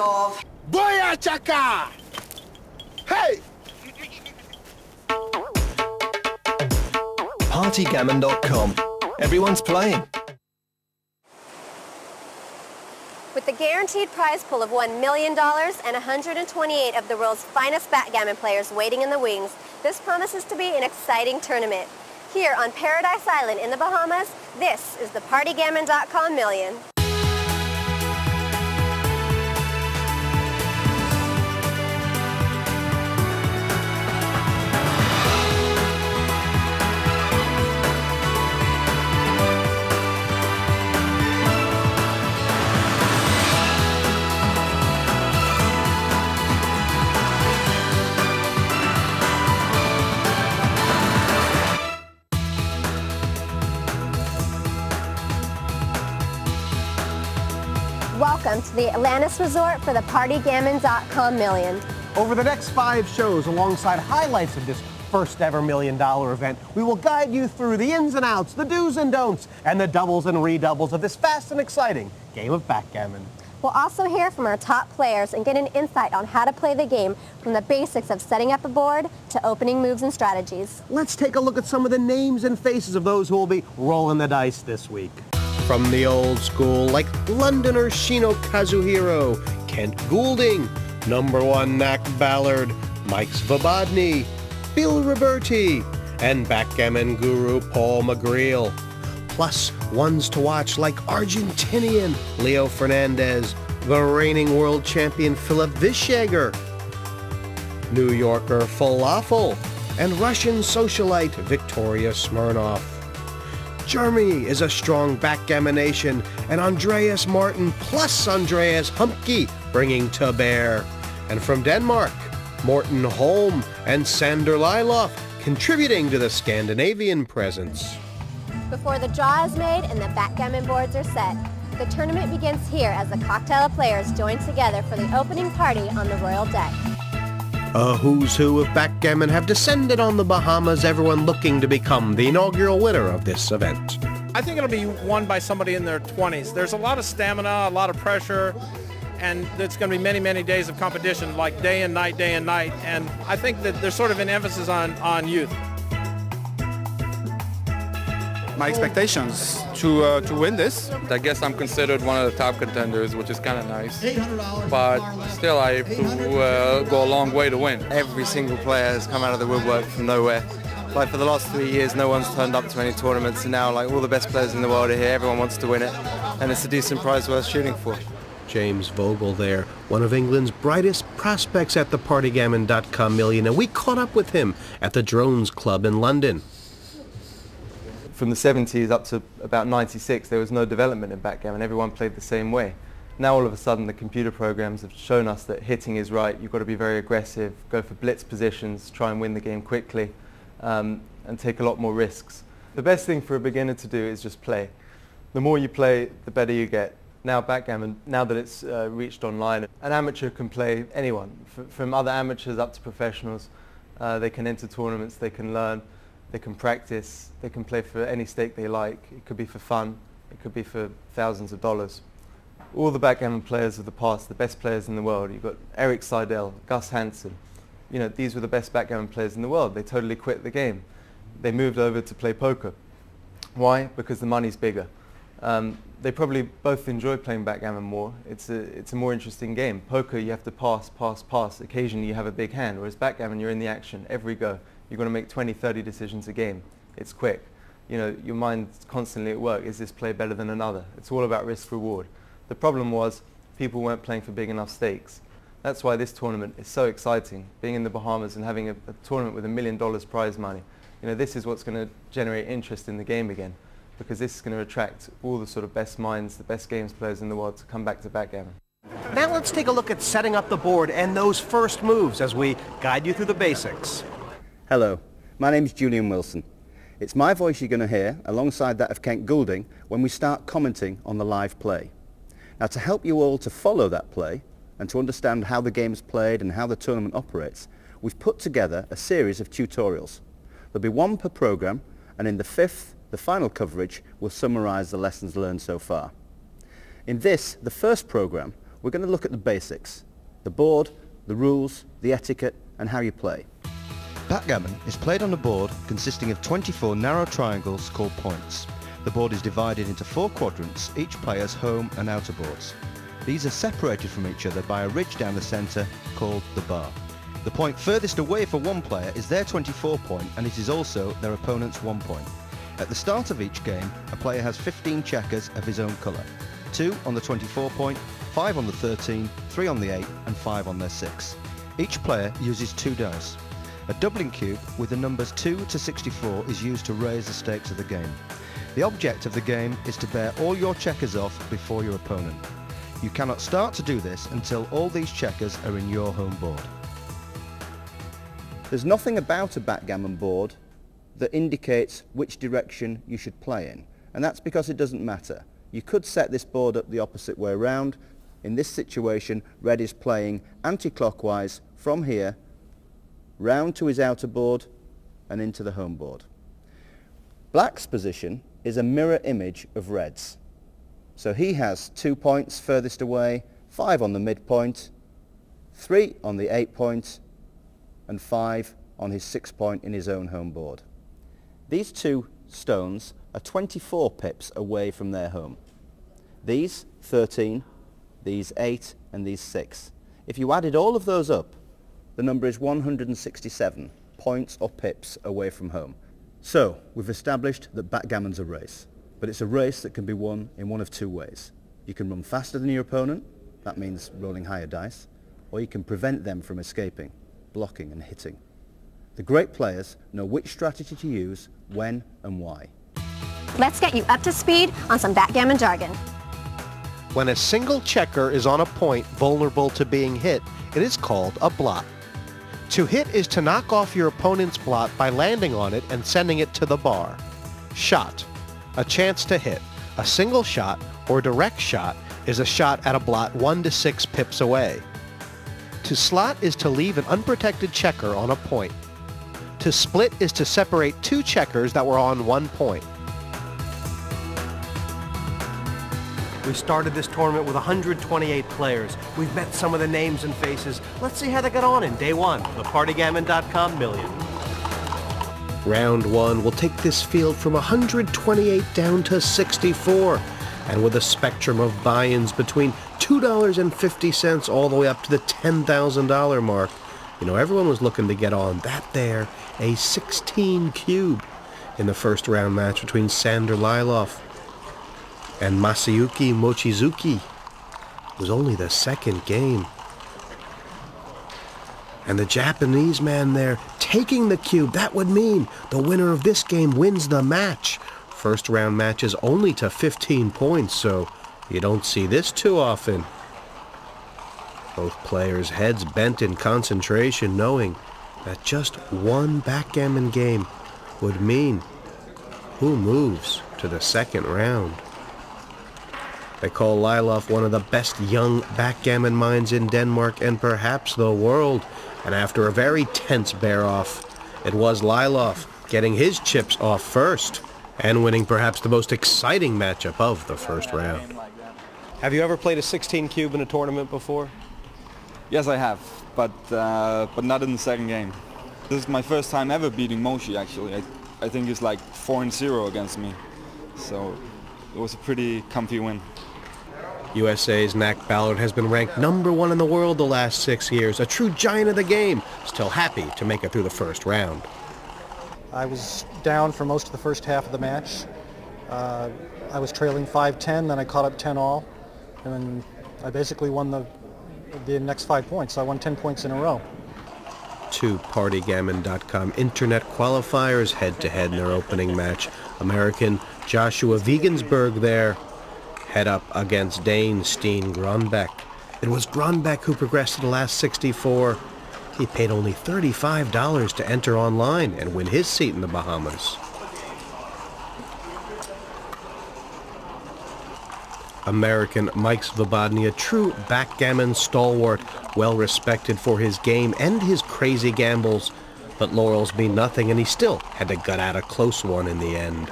of... Boya Chaka! Hey! PartyGammon.com. Everyone's playing. With the guaranteed prize pool of $1 million and 128 of the world's finest backgammon players waiting in the wings, this promises to be an exciting tournament. Here on Paradise Island in the Bahamas, this is the PartyGammon.com Million. Welcome to the Atlantis Resort for the PartyGammon.com Million. Over the next 5 shows, alongside highlights of this first ever $1 million event, we will guide you through the ins and outs, the do's and don'ts, and the doubles and redoubles of this fast and exciting game of backgammon. We'll also hear from our top players and get an insight on how to play the game, from the basics of setting up a board to opening moves and strategies. Let's take a look at some of the names and faces of those who will be rolling the dice this week. From the old school, like Londoner Shino Kazuhiro, Kent Goulding, #1 Knack Ballard, Mike Svobodny, Bill Roberti, and backgammon guru Paul McGreal. Plus, ones to watch like Argentinian Leo Fernandez, the reigning world champion Philip Vishager, New Yorker Falafel, and Russian socialite Victoria Smirnov. Germany is a strong backgammon nation, and Andreas Martin plus Andreas Humpke bringing to bear. And from Denmark, Morten Holm and Sander Liloff contributing to the Scandinavian presence. Before the draw is made and the backgammon boards are set, the tournament begins here as the cocktail of players join together for the opening party on the royal deck. A who's who of backgammon have descended on the Bahamas, everyone looking to become the inaugural winner of this event. I think it'll be won by somebody in their 20s. There's a lot of stamina, a lot of pressure, and it's going to be many, many days of competition, like day and night, and I think that there's sort of an emphasis on youth. My expectations to win this. I guess I'm considered one of the top contenders, which is kind of nice. But still, I have to go a long way to win. Every single player has come out of the woodwork from nowhere. Like for the last 3 years, no one's turned up to any tournaments, and now like all the best players in the world are here. Everyone wants to win it, and it's a decent prize worth shooting for. James Vogel there, one of England's brightest prospects at the PartyGammon.com Million, and we caught up with him at the Drones Club in London. From the 70s up to about 96, there was no development in backgammon. Everyone played the same way. Now all of a sudden the computer programs have shown us that hitting is right. You've got to be very aggressive, go for blitz positions, try and win the game quickly, and take a lot more risks. The best thing for a beginner to do is just play. The more you play, the better you get. Now backgammon, now that it's reached online, an amateur can play anyone, from other amateurs up to professionals. They can enter tournaments, they can learn. They can practice, they can play for any stake they like. It could be for fun, it could be for thousands of dollars. All the backgammon players of the past, the best players in the world, you've got Eric Seidel, Gus Hansen. You know, these were the best backgammon players in the world. They totally quit the game. They moved over to play poker. Why? Because the money's bigger. They probably both enjoy playing backgammon more. It's a more interesting game. Poker, you have to pass, pass, pass. Occasionally you have a big hand, whereas backgammon, you're in the action every go. You're going to make 20, 30 decisions a game. It's quick. You know, your mind's constantly at work. Is this play better than another? It's all about risk-reward. The problem was people weren't playing for big enough stakes. That's why this tournament is so exciting. Being in the Bahamas and having a tournament with $1 million prize money, you know, this is what's going to generate interest in the game again, because this is going to attract all the sort of best minds, the best games players in the world to come back to backgammon. Now let's take a look at setting up the board and those first moves as we guide you through the basics. Hello, my name is Julian Wilson. It's my voice you're going to hear alongside that of Kent Goulding when we start commenting on the live play. Now to help you all to follow that play and to understand how the game is played and how the tournament operates, we've put together a series of tutorials. There'll be one per program, and in the fifth, the final coverage, will summarize the lessons learned so far. In this, the first program, we're going to look at the basics. The board, the rules, the etiquette, and how you play. Backgammon is played on a board consisting of 24 narrow triangles called points. The board is divided into 4 quadrants, each player's home and outer boards. These are separated from each other by a ridge down the centre called the bar. The point furthest away for one player is their 24 point, and it is also their opponent's 1 point. At the start of each game, a player has 15 checkers of his own colour. 2 on the 24 point, 5 on the 13, 3 on the 8 and 5 on their 6. Each player uses 2 dice. A doubling cube with the numbers 2 to 64 is used to raise the stakes of the game. The object of the game is to bear all your checkers off before your opponent. You cannot start to do this until all these checkers are in your home board. There's nothing about a backgammon board that indicates which direction you should play in, and that's because it doesn't matter. You could set this board up the opposite way around. In this situation, red is playing anti-clockwise from here, round to his outer board and into the home board. Black's position is a mirror image of red's. So he has 2 points furthest away, 5 on the midpoint, 3 on the 8 point, and 5 on his 6 point in his own home board. These 2 stones are 24 pips away from their home. These 13, these 8 and these 6. If you added all of those up, the number is 167 points or pips away from home. So we've established that backgammon's a race, but it's a race that can be won in one of 2 ways. You can run faster than your opponent, that means rolling higher dice, or you can prevent them from escaping, blocking and hitting. The great players know which strategy to use, when and why. Let's get you up to speed on some backgammon jargon. When a single checker is on a point vulnerable to being hit, it is called a blot. To hit is to knock off your opponent's blot by landing on it and sending it to the bar. Shot, a chance to hit. A single shot or direct shot is a shot at a blot 1 to 6 pips away. To slot is to leave an unprotected checker on a point. To split is to separate 2 checkers that were on 1 point. We started this tournament with 128 players. We've met some of the names and faces. Let's see how they got on in day 1 of the PartyGammon.com Million. Round 1 will take this field from 128 down to 64, and with a spectrum of buy-ins between $2.50 all the way up to the $10,000 mark. You know, everyone was looking to get on that there, a 16 cube in the first round match between Sander Liloff and Masayuki Mochizuki. It was only the second game. And the Japanese man there taking the cube, that would mean the winner of this game wins the match. First round matches only to 15 points, so you don't see this too often. Both players' heads bent in concentration, knowing that just one backgammon game would mean who moves to the second round. They call Liloff one of the best young backgammon minds in Denmark and perhaps the world. And after a very tense bear-off, it was Liloff getting his chips off first and winning perhaps the most exciting matchup of the first round. Have you ever played a 16 cube in a tournament before? Yes, I have, but not in the second game. This is my first time ever beating Moshi, actually. I think it's like 4-0 against me, so it was a pretty comfy win. USA's Knack Ballard has been ranked #1 in the world the last 6 years, a true giant of the game, still happy to make it through the first round. I was down for most of the first half of the match. I was trailing 5-10, then I caught up 10 all, and then I basically won the next 5 points. I won 10 points in a row. 2 PartyGammon.com internet qualifiers head-to-head in their opening match. American Joshua Wiegensberg there, head up against Dane Steen Gronbeck. It was Gronbeck who progressed to the last 64. He paid only $35 to enter online and win his seat in the Bahamas. American Mike Svobodny, a true backgammon stalwart, well respected for his game and his crazy gambles. But laurels mean nothing, and he still had to gut out a close one in the end.